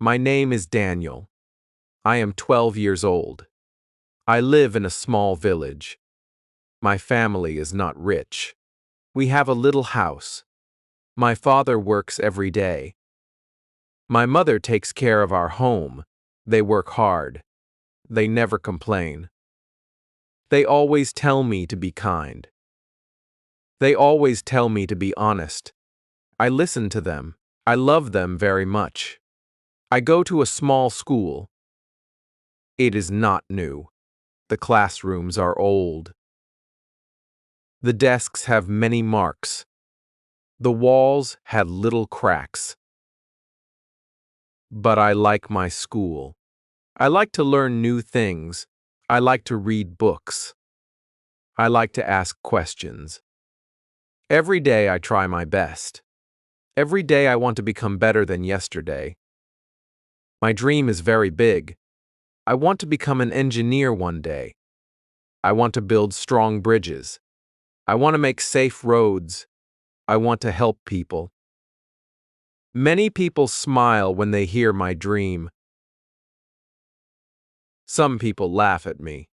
My name is Daniel. I am 12 years old. I live in a small village. My family is not rich. We have a little house. My father works every day. My mother takes care of our home. They work hard. They never complain. They always tell me to be kind. They always tell me to be honest. I listen to them. I love them very much. I go to a small school. It is not new. The classrooms are old. The desks have many marks. The walls had little cracks. But I like my school. I like to learn new things. I like to read books. I like to ask questions. Every day I try my best. Every day I want to become better than yesterday. My dream is very big. I want to become an engineer one day. I want to build strong bridges. I want to make safe roads. I want to help people. Many people smile when they hear my dream. Some people laugh at me.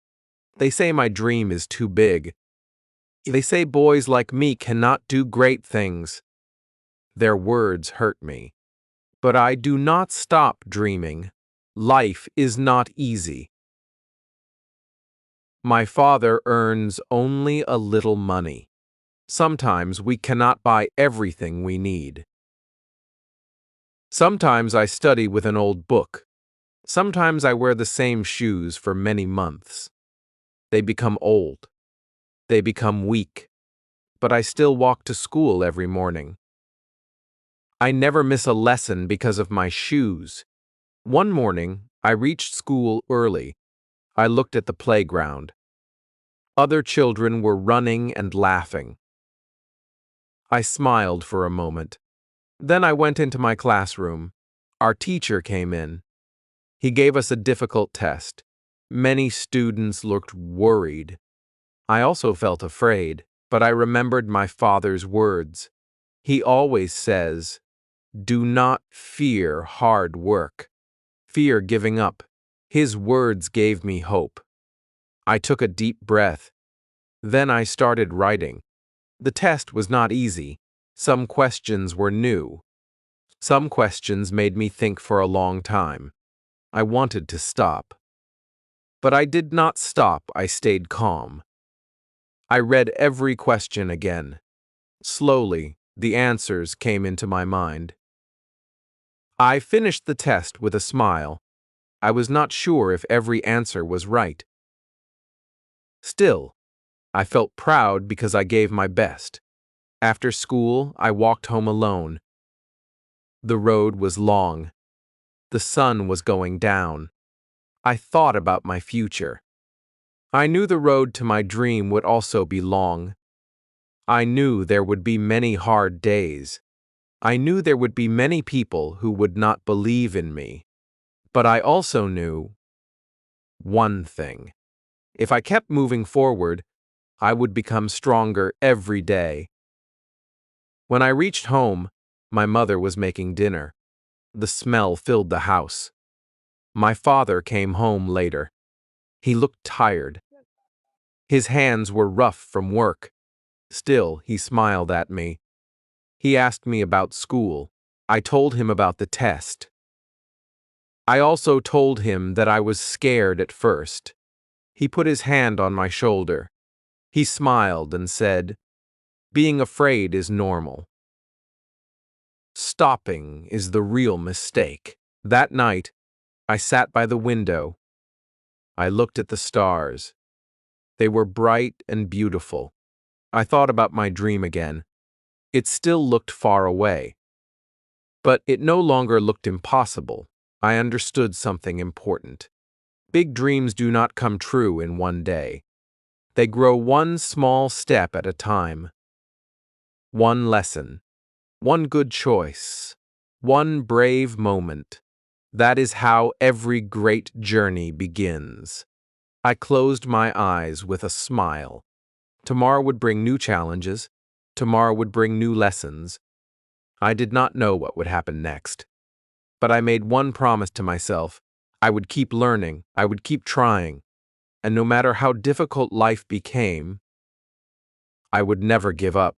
They say my dream is too big. They say boys like me cannot do great things. Their words hurt me. But I do not stop dreaming. Life is not easy. My father earns only a little money. Sometimes we cannot buy everything we need. Sometimes I study with an old book. Sometimes I wear the same shoes for many months. They become old. They become weak. But I still walk to school every morning. I never miss a lesson because of my shoes. One morning, I reached school early. I looked at the playground. Other children were running and laughing. I smiled for a moment. Then I went into my classroom. Our teacher came in. He gave us a difficult test. Many students looked worried. I also felt afraid, but I remembered my father's words. He always says, "Do not fear hard work. Fear giving up." His words gave me hope. I took a deep breath. Then I started writing. The test was not easy. Some questions were new. Some questions made me think for a long time. I wanted to stop. But I did not stop. I stayed calm. I read every question again. Slowly, the answers came into my mind. I finished the test with a smile. I was not sure if every answer was right. Still, I felt proud because I gave my best. After school, I walked home alone. The road was long. The sun was going down. I thought about my future. I knew the road to my dream would also be long. I knew there would be many hard days. I knew there would be many people who would not believe in me. But I also knew one thing. If I kept moving forward, I would become stronger every day. When I reached home, my mother was making dinner. The smell filled the house. My father came home later. He looked tired. His hands were rough from work. Still, he smiled at me. He asked me about school. I told him about the test. I also told him that I was scared at first. He put his hand on my shoulder. He smiled and said, "Being afraid is normal. Stopping is the real mistake." That night, I sat by the window. I looked at the stars. They were bright and beautiful. I thought about my dream again. It still looked far away. But it no longer looked impossible. I understood something important. Big dreams do not come true in one day. They grow one small step at a time. One lesson. One good choice. One brave moment. That is how every great journey begins. I closed my eyes with a smile. Tomorrow would bring new challenges. Tomorrow would bring new lessons. I did not know what would happen next. But I made one promise to myself. I would keep learning, I would keep trying, and no matter how difficult life became, I would never give up.